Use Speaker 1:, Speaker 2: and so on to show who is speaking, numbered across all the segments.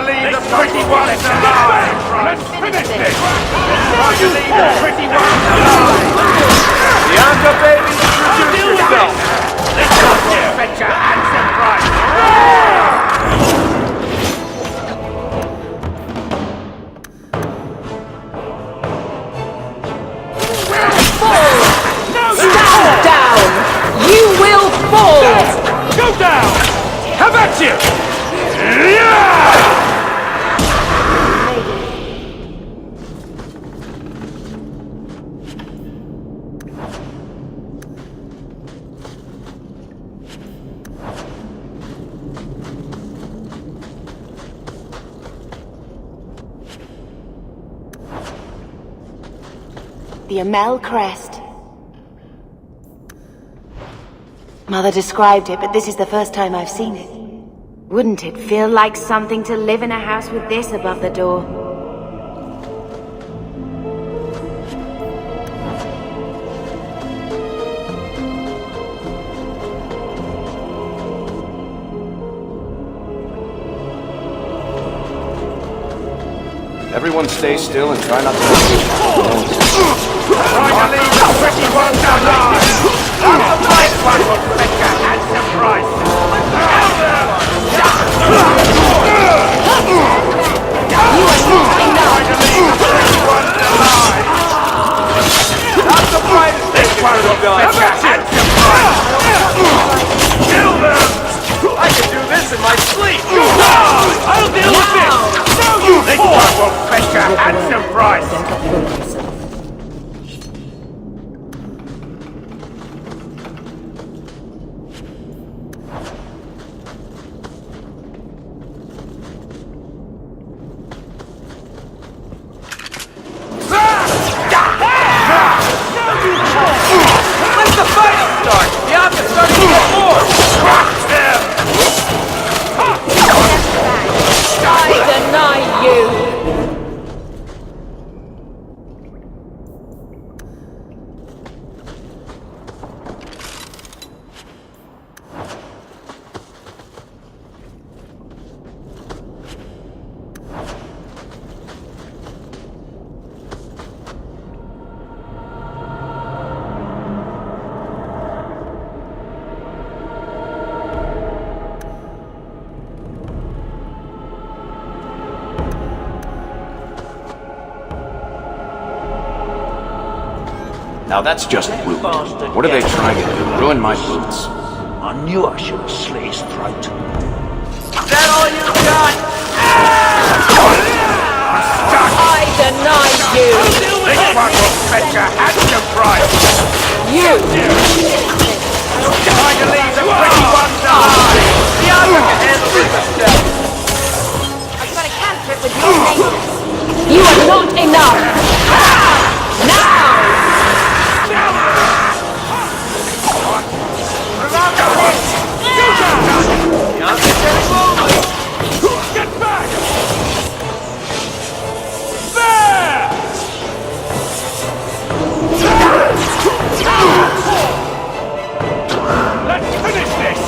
Speaker 1: to leave the pretty ones alive! Let's finish this! Trying to leave the pretty ones alive! Bianca, baby, introduce yourself! Let's go, fetch your handsome price!
Speaker 2: Stand down! You will fall!
Speaker 1: Go down! How about you? Yeah!
Speaker 2: The Amel crest. Mother described it, but this is the first time I've seen it. Wouldn't it feel like something to live in a house with this above the door?
Speaker 3: Everyone stay still and try not to move.
Speaker 1: Trying to leave the pretty ones alive! That's the nice one will fetch a handsome price!
Speaker 2: You are not enough!
Speaker 1: Trying to leave the pretty ones alive! That's the brightest this one will fetch a handsome price! Kill them! I can do this in my sleep! I'll deal with this! This one will fetch a handsome price! Let the fight start! Bianca's starting to get more! Crush them!
Speaker 2: I deny you!
Speaker 3: Now that's just rude. What are they trying to do? Ruin my boots?
Speaker 4: I knew I should have slit his throat.
Speaker 1: Is that all you got?
Speaker 2: I deny you!
Speaker 1: This one will fetch a handsome price!
Speaker 2: You!
Speaker 1: Trying to leave the pretty ones alive! Bianca can handle this herself!
Speaker 2: I'm gonna counter it with your name. You are not enough! Now!
Speaker 1: Get back! There! Let's finish this!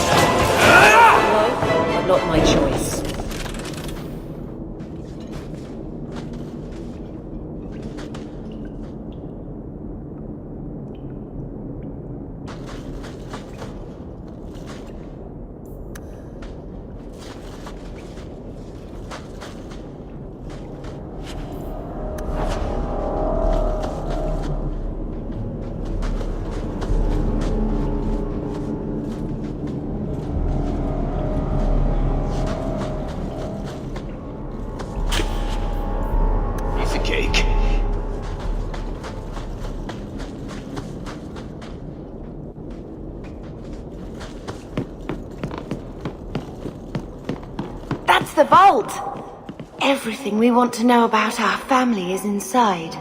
Speaker 2: Not my choice.
Speaker 3: Cake.
Speaker 2: That's the vault! Everything we want to know about our family is inside.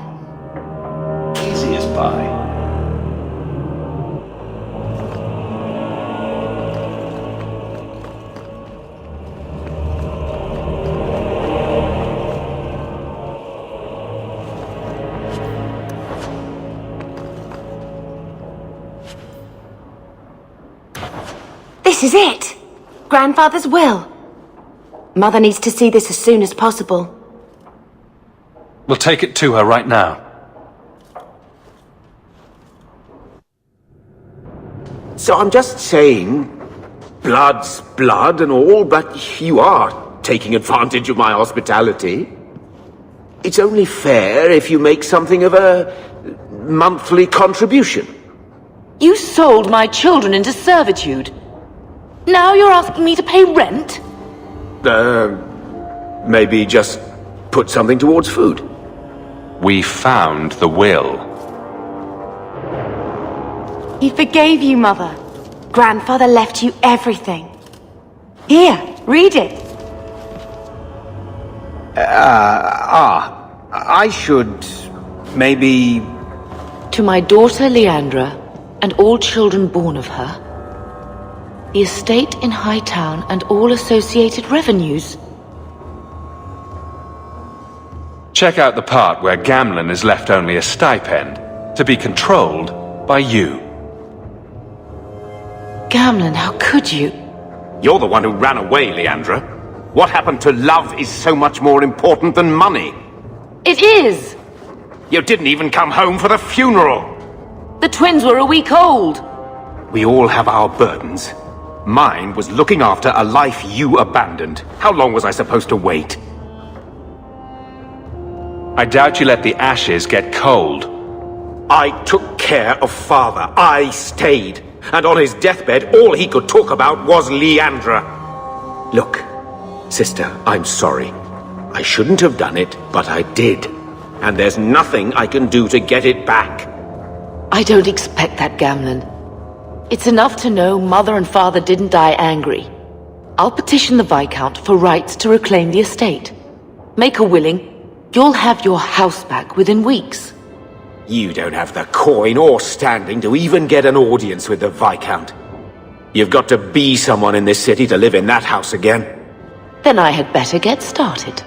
Speaker 3: Easy as pie.
Speaker 2: This is it! Grandfather's will. Mother needs to see this as soon as possible.
Speaker 5: We'll take it to her right now.
Speaker 6: So I'm just saying, blood's blood and all, but you are taking advantage of my hospitality. It's only fair if you make something of a monthly contribution.
Speaker 7: You sold my children into servitude. Now you're asking me to pay rent?
Speaker 6: Maybe just put something towards food.
Speaker 5: We found the will.
Speaker 2: He forgave you, Mother. Grandfather left you everything. Here, read it.
Speaker 6: I should maybe...
Speaker 7: To my daughter Leandra, and all children born of her, the estate in Hightown and all associated revenues.
Speaker 5: Check out the part where Gamlen is left only a stipend, to be controlled by you.
Speaker 7: Gamlen, how could you?
Speaker 6: You're the one who ran away, Leandra. What happened to love is so much more important than money.
Speaker 7: It is!
Speaker 6: You didn't even come home for the funeral.
Speaker 7: The twins were a week old.
Speaker 6: We all have our burdens. Mine was looking after a life you abandoned. How long was I supposed to wait?
Speaker 5: I doubt you let the ashes get cold.
Speaker 6: I took care of Father. I stayed. And on his deathbed, all he could talk about was Leandra. Look, sister, I'm sorry. I shouldn't have done it, but I did. And there's nothing I can do to get it back.
Speaker 7: I don't expect that, Gamlen. It's enough to know Mother and Father didn't die angry. I'll petition the Viscount for rights to reclaim the estate. Make her willing. You'll have your house back within weeks.
Speaker 6: You don't have the coin or standing to even get an audience with the Viscount. You've got to be someone in this city to live in that house again.
Speaker 7: Then I had better get started.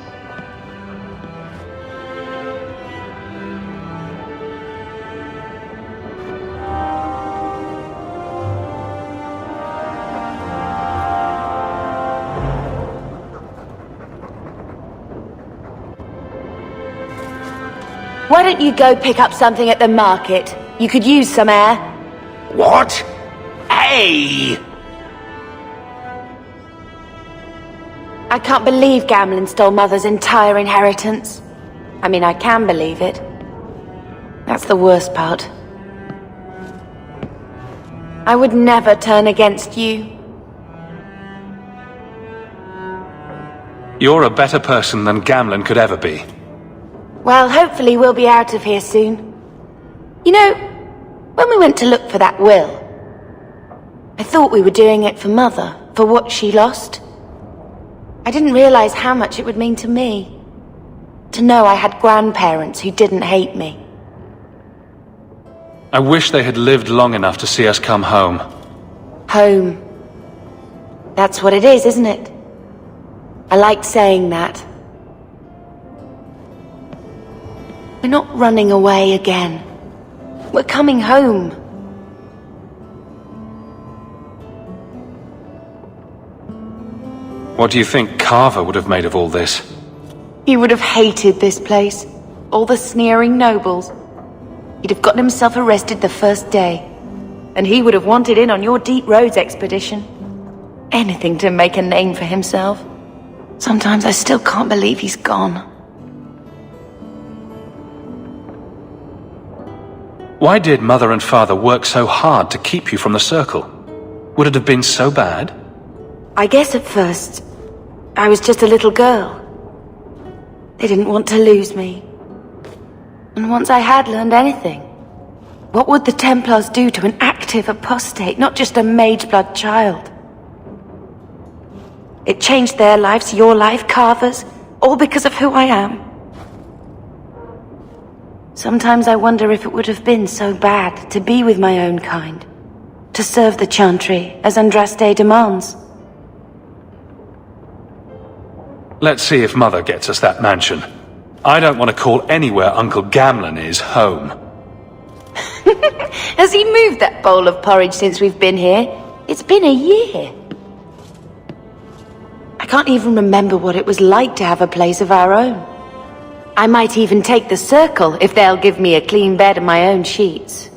Speaker 2: Why don't you go pick up something at the market? You could use some air.
Speaker 6: What? Hey!
Speaker 2: I can't believe Gamlen stole Mother's entire inheritance. I mean, I can believe it. That's the worst part. I would never turn against you.
Speaker 5: You're a better person than Gamlen could ever be.
Speaker 2: Well, hopefully we'll be out of here soon. You know, when we went to look for that will, I thought we were doing it for Mother, for what she lost. I didn't realize how much it would mean to me. To know I had grandparents who didn't hate me.
Speaker 5: I wish they had lived long enough to see us come home.
Speaker 2: Home. That's what it is, isn't it? I like saying that. We're not running away again. We're coming home.
Speaker 5: What do you think Carver would have made of all this?
Speaker 2: He would have hated this place. All the sneering nobles. He'd have gotten himself arrested the first day. And he would have wanted in on your Deep Roads expedition. Anything to make a name for himself. Sometimes I still can't believe he's gone.
Speaker 5: Why did Mother and Father work so hard to keep you from the Circle? Would it have been so bad?
Speaker 2: I guess at first, I was just a little girl. They didn't want to lose me. And once I had learned anything, what would the Templars do to an active apostate, not just a mageblood child? It changed their lives, your life, Carver's, all because of who I am. Sometimes I wonder if it would have been so bad to be with my own kind, to serve the Chantry as Andraste demands.
Speaker 5: Let's see if Mother gets us that mansion. I don't want to call anywhere Uncle Gamlen is home.
Speaker 2: Has he moved that bowl of porridge since we've been here? It's been a year. I I can't even remember what it was like to have a place of our own. I might even take the circle if they'll give me a clean bed and my own sheets.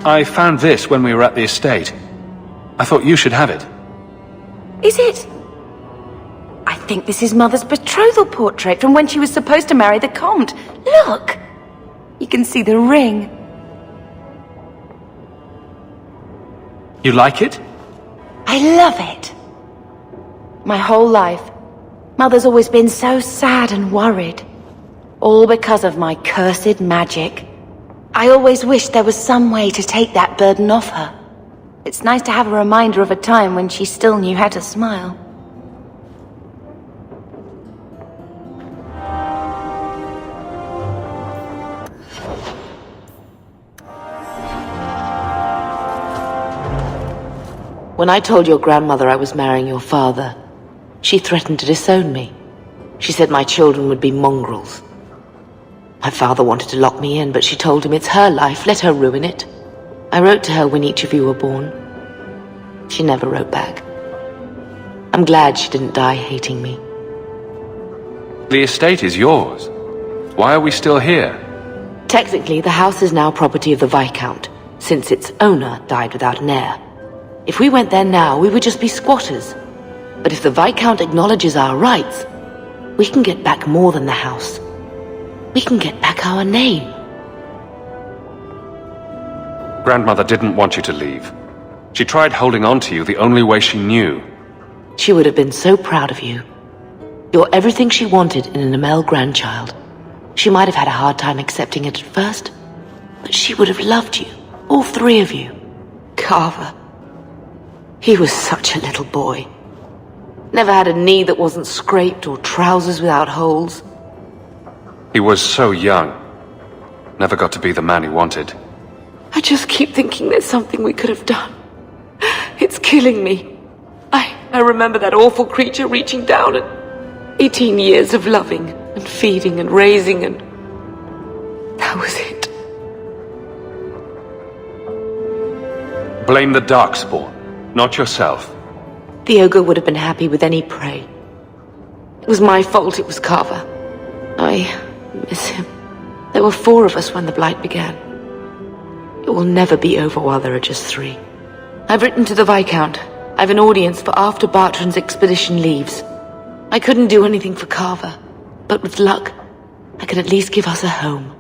Speaker 5: I found this when we were at the estate. I thought you should have it.
Speaker 2: Is it? I think this is Mother's betrothal portrait from when she was supposed to marry the Comte. Look! You can see the ring.
Speaker 5: You like it?
Speaker 2: I love it. My whole life, Mother's always been so sad and worried. All because of my cursed magic. I always wished there was some way to take that burden off her. It's nice to have a reminder of a time when she still knew how to smile.
Speaker 7: When I told your grandmother I was marrying your father, she threatened to disown me. She said my children would be mongrels. My father wanted to lock me in, but she told him it's her life, let her ruin it. I wrote to her when each of you were born. She never wrote back. I'm glad she didn't die hating me.
Speaker 5: The estate is yours. Why are we still here?
Speaker 7: Technically, the house is now property of the Viscount, since its owner died without an heir. If we went there now, we would just be squatters. But if the Viscount acknowledges our rights, we can get back more than the house. We can get back our name.
Speaker 5: Grandmother didn't want you to leave. She tried holding on to you the only way she knew.
Speaker 7: She would have been so proud of you. You're everything she wanted in an Amel grandchild. She might have had a hard time accepting it at first, but she would have loved you, all three of you. Carver. He was such a little boy. Never had a knee that wasn't scraped or trousers without holes.
Speaker 5: He was so young. Never got to be the man he wanted.
Speaker 7: I just keep thinking there's something we could have done. It's killing me. I remember that awful creature reaching down and 18 years of loving and feeding and raising, and that was it.
Speaker 5: Blame the Darkspawn, not yourself.
Speaker 7: The ogre would have been happy with any prey. It was my fault it was Carver. I miss him. There were 4 of us when the Blight began. It will never be over while there are just 3. I've written to the Viscount. I've an audience for after Bartrand's expedition leaves. I couldn't do anything for Carver, but with luck, I could at least give us a home.